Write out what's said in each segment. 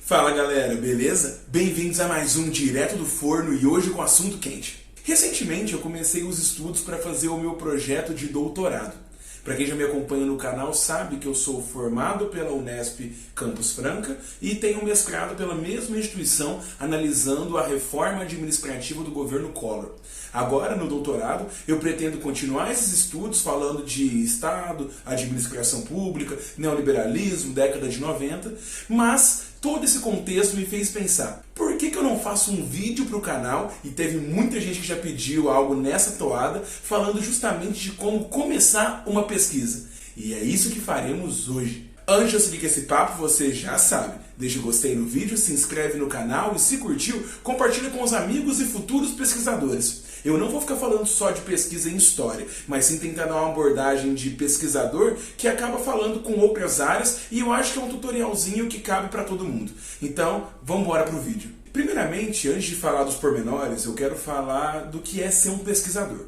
Fala galera, beleza? Bem-vindos a mais um Direto do Forno e hoje com assunto quente. Recentemente eu comecei os estudos para fazer o meu projeto de doutorado. Para quem já me acompanha no canal sabe que eu sou formado pela Unesp Campus Franca e tenho mestrado pela mesma instituição analisando a reforma administrativa do governo Collor. Agora, no doutorado, eu pretendo continuar esses estudos falando de Estado, administração pública, neoliberalismo, década de 90, mas todo esse contexto me fez pensar, por que eu não faço um vídeo para o canal, e teve muita gente que já pediu algo nessa toada, falando justamente de como começar uma pesquisa. E é isso que faremos hoje. Antes de eu seguir com esse papo, você já sabe, deixa o gostei no vídeo, se inscreve no canal e se curtiu, compartilha com os amigos e futuros pesquisadores. Eu não vou ficar falando só de pesquisa em história, mas sim tentar dar uma abordagem de pesquisador que acaba falando com outras áreas e eu acho que é um tutorialzinho que cabe para todo mundo. Então, vamos embora pro vídeo. Primeiramente, antes de falar dos pormenores, eu quero falar do que é ser um pesquisador.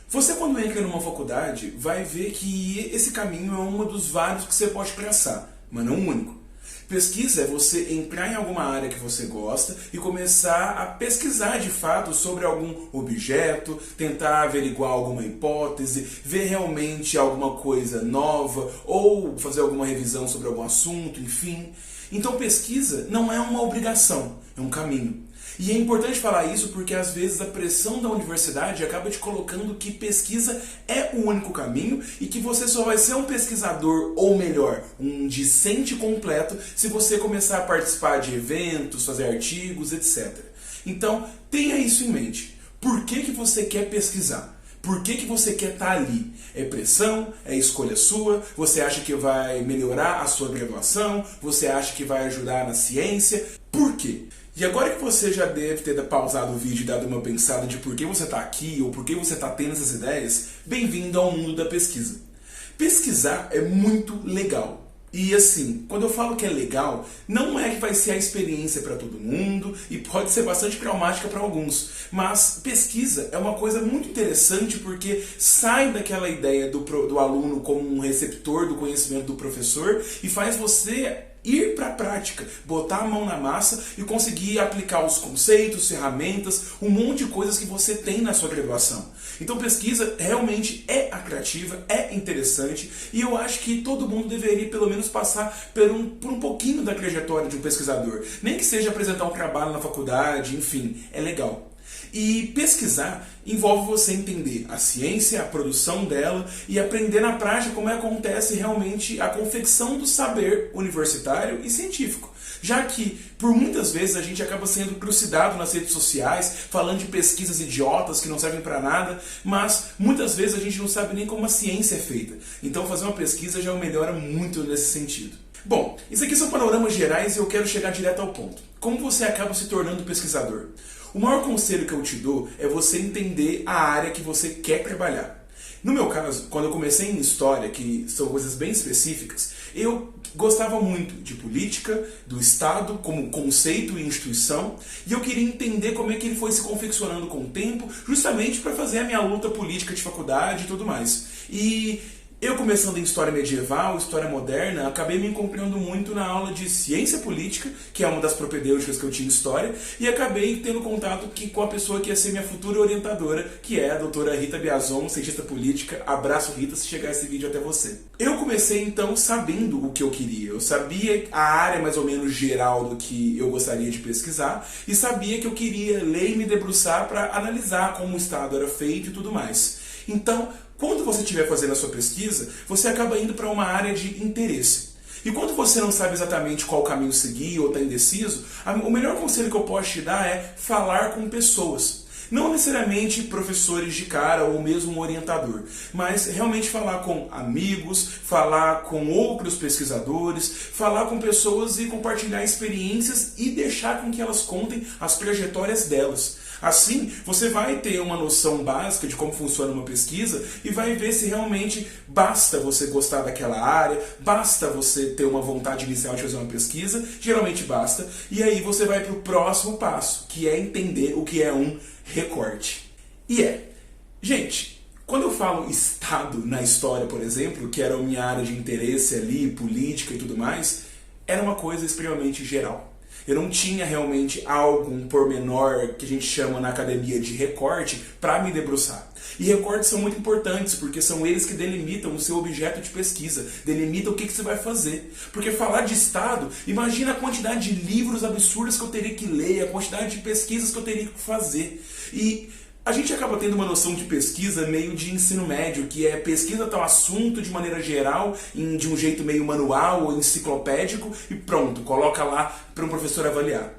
Você, quando entra numa faculdade, vai ver que esse caminho é um dos vários que você pode traçar, mas não o único. Pesquisa é você entrar em alguma área que você gosta e começar a pesquisar de fato sobre algum objeto, tentar averiguar alguma hipótese, ver realmente alguma coisa nova ou fazer alguma revisão sobre algum assunto, enfim. Então pesquisa não é uma obrigação, é um caminho. E é importante falar isso porque às vezes a pressão da universidade acaba te colocando que pesquisa é o único caminho e que você só vai ser um pesquisador, ou melhor, um discente completo, se você começar a participar de eventos, fazer artigos, etc. Então, tenha isso em mente. Por que você quer pesquisar? Por que você quer estar ali? É pressão? É escolha sua? Você acha que vai melhorar a sua graduação? Você acha que vai ajudar na ciência? Por quê? E agora que você já deve ter pausado o vídeo e dado uma pensada de por que você está aqui ou por que você está tendo essas ideias, bem-vindo ao mundo da pesquisa. Pesquisar é muito legal. E assim, quando eu falo que é legal, não é que vai ser a experiência para todo mundo e pode ser bastante traumática para alguns. Mas pesquisa é uma coisa muito interessante porque sai daquela ideia do aluno como um receptor do conhecimento do professor e faz você ir para a prática, botar a mão na massa e conseguir aplicar os conceitos, ferramentas, um monte de coisas que você tem na sua graduação. Então pesquisa realmente é atrativa, é interessante e eu acho que todo mundo deveria pelo menos passar por um pouquinho da trajetória de um pesquisador. Nem que seja apresentar um trabalho na faculdade, enfim, é legal. E pesquisar envolve você entender a ciência, a produção dela e aprender na prática como acontece realmente a confecção do saber universitário e científico. Já que, por muitas vezes, a gente acaba sendo trucidado nas redes sociais, falando de pesquisas idiotas que não servem para nada, mas muitas vezes a gente não sabe nem como a ciência é feita. Então fazer uma pesquisa já melhora muito nesse sentido. Bom, isso aqui são panoramas gerais e eu quero chegar direto ao ponto. Como você acaba se tornando pesquisador? O maior conselho que eu te dou é você entender a área que você quer trabalhar. No meu caso, quando eu comecei em História, que são coisas bem específicas, eu gostava muito de política, do Estado como conceito e instituição, e eu queria entender como é que ele foi se confeccionando com o tempo, justamente para fazer a minha luta política de faculdade e tudo mais. E eu, começando em História Medieval, História Moderna, acabei me encontrando muito na aula de Ciência Política, que é uma das propedêuticas que eu tinha em História, e acabei tendo contato com a pessoa que ia ser minha futura orientadora, que é a doutora Rita Biazon, cientista política. Abraço, Rita, se chegar esse vídeo até você. Eu comecei, então, sabendo o que eu queria. Eu sabia a área mais ou menos geral do que eu gostaria de pesquisar, e sabia que eu queria ler e me debruçar para analisar como o Estado era feito e tudo mais. Então, quando você estiver fazendo a sua pesquisa, você acaba indo para uma área de interesse. E quando você não sabe exatamente qual caminho seguir ou está indeciso, o melhor conselho que eu posso te dar é falar com pessoas. Não necessariamente professores de cara ou mesmo um orientador, mas realmente falar com amigos, falar com outros pesquisadores, falar com pessoas e compartilhar experiências e deixar com que elas contem as trajetórias delas. Assim, você vai ter uma noção básica de como funciona uma pesquisa e vai ver se realmente basta você gostar daquela área, basta você ter uma vontade inicial de fazer uma pesquisa, geralmente basta, e aí você vai para o próximo passo, que é entender o que é um recorte. Gente, quando eu falo Estado na história, por exemplo, que era a minha área de interesse ali, política e tudo mais, era uma coisa extremamente geral. Eu não tinha realmente algo, um pormenor que a gente chama na academia de recorte para me debruçar. E recortes são muito importantes, porque são eles que delimitam o seu objeto de pesquisa, delimitam o que você vai fazer. Porque falar de Estado, imagina a quantidade de livros absurdos que eu teria que ler, a quantidade de pesquisas que eu teria que fazer. E a gente acaba tendo uma noção de pesquisa meio de ensino médio, que é pesquisa tal assunto de maneira geral, de um jeito meio manual ou enciclopédico, e pronto, coloca lá para um professor avaliar.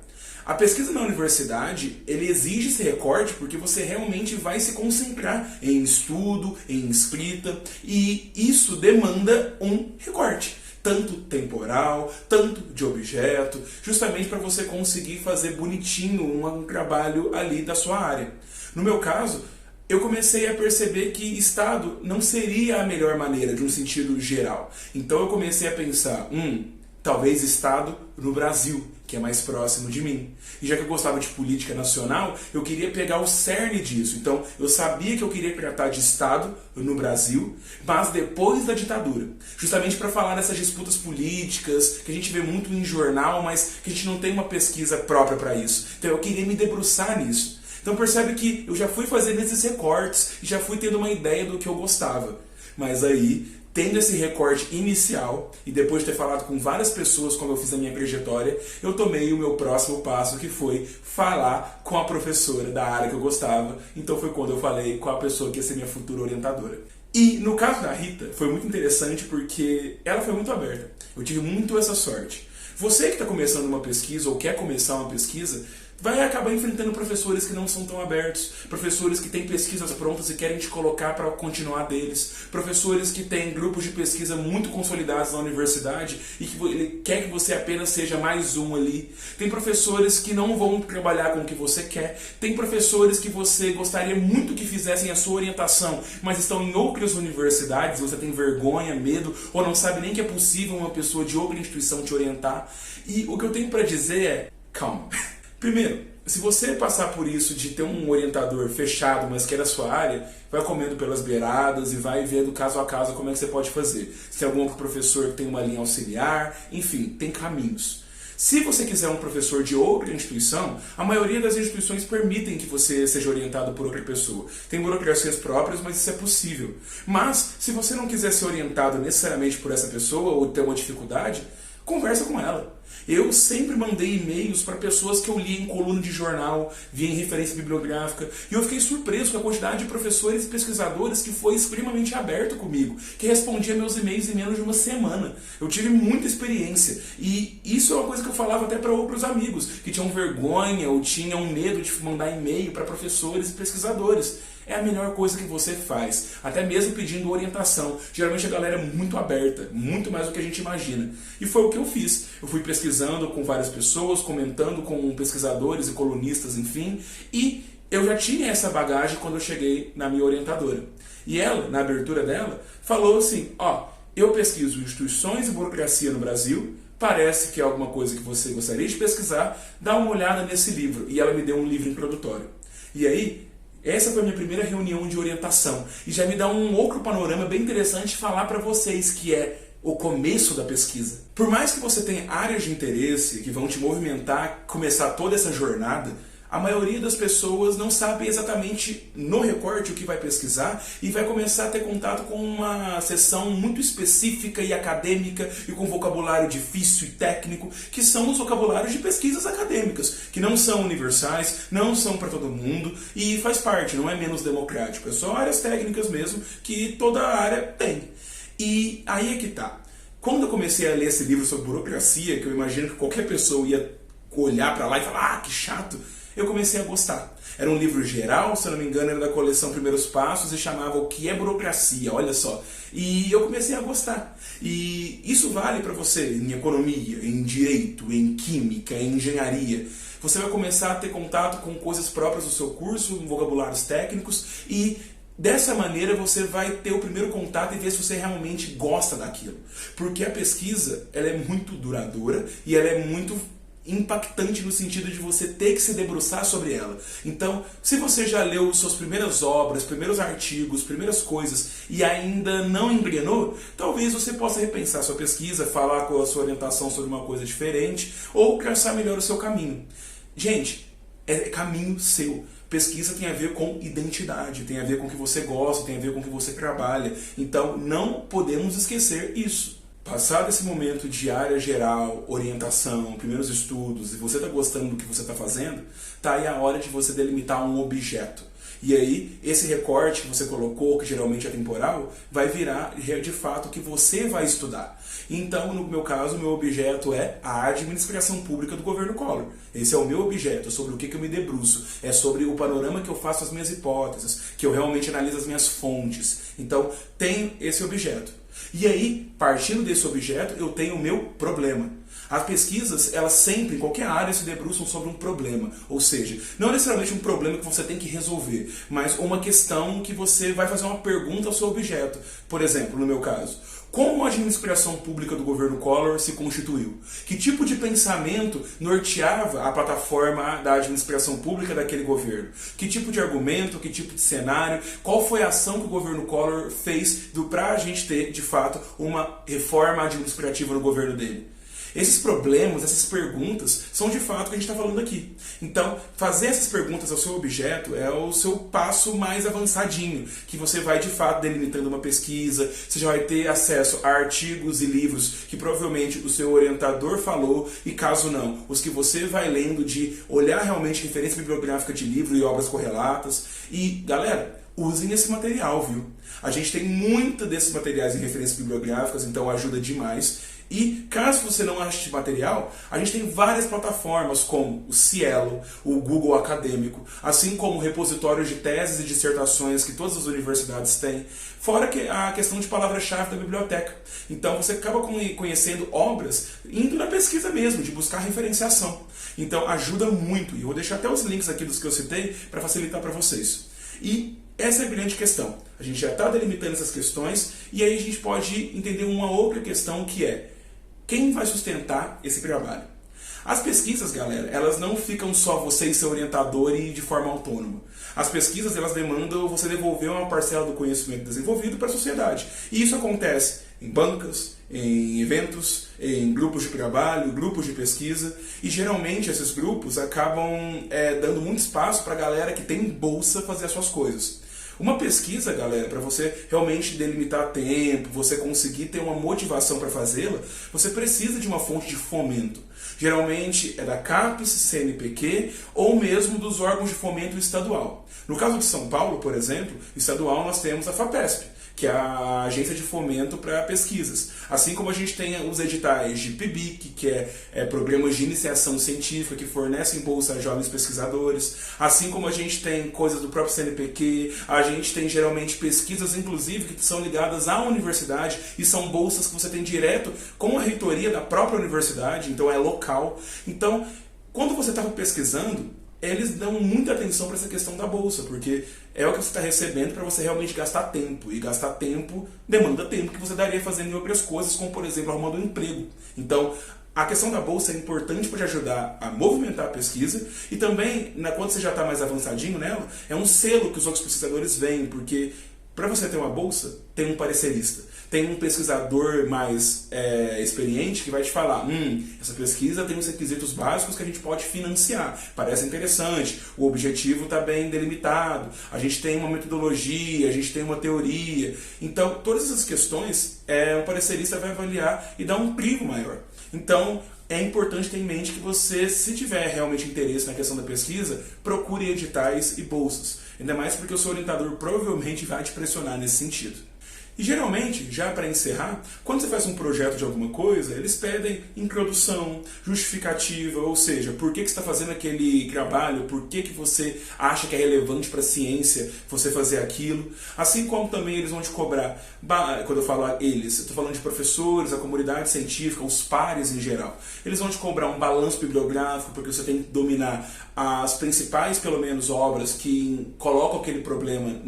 A pesquisa na universidade, ele exige esse recorte porque você realmente vai se concentrar em estudo, em escrita, e isso demanda um recorte, tanto temporal, tanto de objeto, justamente para você conseguir fazer bonitinho um trabalho ali da sua área. No meu caso, eu comecei a perceber que Estado não seria a melhor maneira, de um sentido geral. Então eu comecei a pensar, talvez Estado no Brasil, que é mais próximo de mim. E já que eu gostava de política nacional, eu queria pegar o cerne disso. Então, eu sabia que eu queria tratar de Estado no Brasil, mas depois da ditadura. Justamente para falar dessas disputas políticas, que a gente vê muito em jornal, mas que a gente não tem uma pesquisa própria para isso. Então, eu queria me debruçar nisso. Então, percebe que eu já fui fazendo esses recortes e já fui tendo uma ideia do que eu gostava. Mas aí, tendo esse recorte inicial, e depois de ter falado com várias pessoas como eu fiz a minha trajetória, eu tomei o meu próximo passo, que foi falar com a professora da área que eu gostava. Então foi quando eu falei com a pessoa que ia ser minha futura orientadora. E no caso da Rita, foi muito interessante porque ela foi muito aberta. Eu tive muito essa sorte. Você que está começando uma pesquisa ou quer começar uma pesquisa, vai acabar enfrentando professores que não são tão abertos, professores que têm pesquisas prontas e querem te colocar para continuar deles, professores que têm grupos de pesquisa muito consolidados na universidade e que ele quer que você apenas seja mais um ali. Tem professores que não vão trabalhar com o que você quer, tem professores que você gostaria muito que fizessem a sua orientação, mas estão em outras universidades, você tem vergonha, medo, ou não sabe nem que é possível uma pessoa de outra instituição te orientar. E o que eu tenho para dizer é, calma. Primeiro, se você passar por isso de ter um orientador fechado, mas que é da sua área, vai comendo pelas beiradas e vai vendo caso a caso como é que você pode fazer. Se tem algum outro professor que tem uma linha auxiliar, enfim, tem caminhos. Se você quiser um professor de outra instituição, a maioria das instituições permitem que você seja orientado por outra pessoa. Tem burocracias próprias, mas isso é possível. Mas, se você não quiser ser orientado necessariamente por essa pessoa ou ter uma dificuldade, conversa com ela. Eu sempre mandei e-mails para pessoas que eu lia em coluna de jornal, via em referência bibliográfica, e eu fiquei surpreso com a quantidade de professores e pesquisadores que foi extremamente aberto comigo, que respondia meus e-mails em menos de uma semana. Eu tive muita experiência, e isso é uma coisa que eu falava até para outros amigos, que tinham vergonha ou tinham medo de mandar e-mail para professores e pesquisadores. É a melhor coisa que você faz, até mesmo pedindo orientação. Geralmente a galera é muito aberta, muito mais do que a gente imagina. E foi o que eu fiz. Eu fui pesquisando com várias pessoas, comentando com pesquisadores e colunistas, enfim, e eu já tinha essa bagagem quando eu cheguei na minha orientadora. E ela, na abertura dela, falou assim, eu pesquiso instituições e burocracia no Brasil, parece que é alguma coisa que você gostaria de pesquisar, dá uma olhada nesse livro. E ela me deu um livro introdutório. E aí, essa foi a minha primeira reunião de orientação. E já me dá um outro panorama bem interessante falar para vocês, que é o começo da pesquisa. Por mais que você tenha áreas de interesse que vão te movimentar, começar toda essa jornada, a maioria das pessoas não sabe exatamente no recorte o que vai pesquisar e vai começar a ter contato com uma seção muito específica e acadêmica e com vocabulário difícil e técnico, que são os vocabulários de pesquisas acadêmicas, que não são universais, não são para todo mundo e faz parte, não é menos democrático, é só áreas técnicas mesmo que toda área tem. E aí é que tá. Quando eu comecei a ler esse livro sobre burocracia, que eu imagino que qualquer pessoa ia olhar para lá e falar, que chato, eu comecei a gostar. Era um livro geral, se eu não me engano, era da coleção Primeiros Passos e chamava O que é Burocracia, olha só. E eu comecei a gostar. E isso vale para você em economia, em direito, em química, em engenharia. Você vai começar a ter contato com coisas próprias do seu curso, vocabulários técnicos, e dessa maneira você vai ter o primeiro contato e ver se você realmente gosta daquilo. Porque a pesquisa, ela é muito duradoura e ela é muito impactante no sentido de você ter que se debruçar sobre ela. Então, se você já leu suas primeiras obras, primeiros artigos, primeiras coisas e ainda não engrenou, talvez você possa repensar sua pesquisa, falar com a sua orientação sobre uma coisa diferente ou traçar melhor o seu caminho. Gente, é caminho seu. Pesquisa tem a ver com identidade, tem a ver com o que você gosta, tem a ver com o que você trabalha. Então, não podemos esquecer isso. Passado esse momento de área geral, orientação, primeiros estudos, e você está gostando do que você está fazendo, tá aí a hora de você delimitar um objeto. E aí, esse recorte que você colocou, que geralmente é temporal, vai virar de fato o que você vai estudar. Então, no meu caso, o meu objeto é a administração pública do governo Collor. Esse é o meu objeto, é sobre o que eu me debruço, é sobre o panorama que eu faço as minhas hipóteses, que eu realmente analiso as minhas fontes. Então, tenho esse objeto. E aí, partindo desse objeto, eu tenho o meu problema. As pesquisas, elas sempre, em qualquer área, se debruçam sobre um problema. Ou seja, não necessariamente um problema que você tem que resolver, mas uma questão que você vai fazer uma pergunta ao seu objeto. Por exemplo, no meu caso, como a administração pública do governo Collor se constituiu? Que tipo de pensamento norteava a plataforma da administração pública daquele governo? Que tipo de argumento, que tipo de cenário? Qual foi a ação que o governo Collor fez para a gente ter, de fato, uma reforma administrativa no governo dele? Esses problemas, essas perguntas, são de fato o que a gente está falando aqui. Então, fazer essas perguntas ao seu objeto é o seu passo mais avançadinho, que você vai de fato delimitando uma pesquisa, você já vai ter acesso a artigos e livros que provavelmente o seu orientador falou, e caso não, os que você vai lendo, de olhar realmente referência bibliográfica de livro e obras correlatas. E, galera, usem esse material, viu? A gente tem muito desses materiais em referências bibliográficas, então ajuda demais. E caso você não ache material, a gente tem várias plataformas como o Cielo, o Google Acadêmico, assim como repositórios de teses e dissertações que todas as universidades têm, fora que a questão de palavra-chave da biblioteca. Então você acaba conhecendo obras indo na pesquisa mesmo, de buscar referenciação. Então ajuda muito, e eu vou deixar até os links aqui dos que eu citei para facilitar para vocês. E essa é a grande questão. A gente já está delimitando essas questões, e aí a gente pode entender uma outra questão, que é: quem vai sustentar esse trabalho? As pesquisas, galera, elas não ficam só você e seu orientador e de forma autônoma. As pesquisas, elas demandam você devolver uma parcela do conhecimento desenvolvido para a sociedade. E isso acontece em bancas, em eventos, em grupos de trabalho, grupos de pesquisa. E geralmente esses grupos acabam dando muito espaço para a galera que tem bolsa fazer as suas coisas. Uma pesquisa, galera, para você realmente delimitar tempo, você conseguir ter uma motivação para fazê-la, você precisa de uma fonte de fomento. Geralmente é da CAPES, CNPq ou mesmo dos órgãos de fomento estadual. No caso de São Paulo, por exemplo, estadual, nós temos a FAPESP, que é a agência de fomento para pesquisas. Assim como a gente tem os editais de PIBIC, que é programas de iniciação científica que fornecem bolsa a jovens pesquisadores. Assim como a gente tem coisas do próprio CNPq, a gente tem geralmente pesquisas, inclusive, que são ligadas à universidade e são bolsas que você tem direto com a reitoria da própria universidade, então é local. Então, quando você estava pesquisando, eles dão muita atenção para essa questão da bolsa, porque é o que você está recebendo para você realmente gastar tempo. E gastar tempo demanda tempo que você daria fazendo em outras coisas, como, por exemplo, arrumando um emprego. Então, a questão da bolsa é importante para te ajudar a movimentar a pesquisa, e também, quando você já está mais avançadinho nela, é um selo que os outros pesquisadores veem, porque para você ter uma bolsa, tem um parecerista. Tem um pesquisador mais experiente que vai te falar: essa pesquisa tem os requisitos básicos que a gente pode financiar, parece interessante, o objetivo está bem delimitado, a gente tem uma metodologia, a gente tem uma teoria. Então, todas essas questões, o parecerista vai avaliar e dar um crivo maior. Então, é importante ter em mente que você, se tiver realmente interesse na questão da pesquisa, procure editais e bolsas. Ainda mais porque o seu orientador provavelmente vai te pressionar nesse sentido. E geralmente, já para encerrar, quando você faz um projeto de alguma coisa, eles pedem introdução, justificativa, ou seja, por que você está fazendo aquele trabalho, por que você acha que é relevante para a ciência você fazer aquilo. Assim como também eles vão te cobrar, quando eu falo eles, eu estou falando de professores, a comunidade científica, os pares em geral. Eles vão te cobrar um balanço bibliográfico, porque você tem que dominar as principais, pelo menos, obras que colocam aquele problema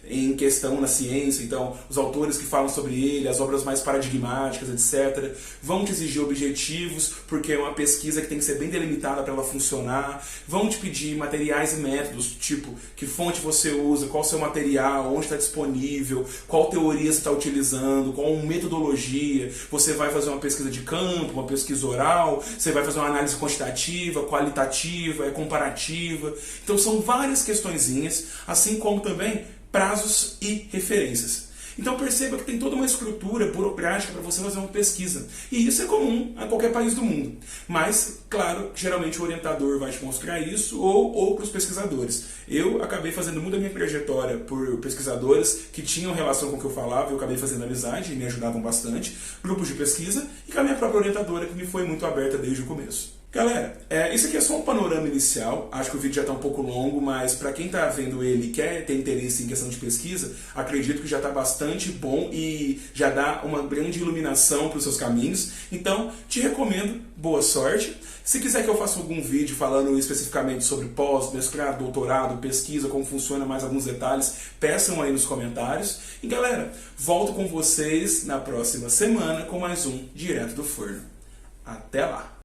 em questão na ciência. Então, Então, os autores que falam sobre ele, as obras mais paradigmáticas, etc. Vão te exigir objetivos, porque é uma pesquisa que tem que ser bem delimitada para ela funcionar. Vão te pedir materiais e métodos, tipo, que fonte você usa, qual o seu material, onde está disponível, qual teoria você está utilizando, qual metodologia. Você vai fazer uma pesquisa de campo, uma pesquisa oral, você vai fazer uma análise quantitativa, qualitativa, comparativa. Então são várias questõezinhas, assim como também prazos e referências. Então perceba que tem toda uma estrutura burocrática para você fazer uma pesquisa. E isso é comum a qualquer país do mundo. Mas, claro, geralmente o orientador vai te mostrar isso ou outros pesquisadores. Eu acabei fazendo muito a minha trajetória por pesquisadores que tinham relação com o que eu falava, eu acabei fazendo amizade e me ajudavam bastante, grupos de pesquisa, e com a minha própria orientadora que me foi muito aberta desde o começo. Galera, isso aqui é só um panorama inicial, acho que o vídeo já está um pouco longo, mas para quem está vendo ele e quer ter interesse em questão de pesquisa, acredito que já está bastante bom e já dá uma grande iluminação para os seus caminhos. Então, te recomendo, boa sorte. Se quiser que eu faça algum vídeo falando especificamente sobre pós, mestrado, doutorado, pesquisa, como funciona, mais alguns detalhes, peçam aí nos comentários. E galera, volto com vocês na próxima semana com mais um Direto do Forno. Até lá!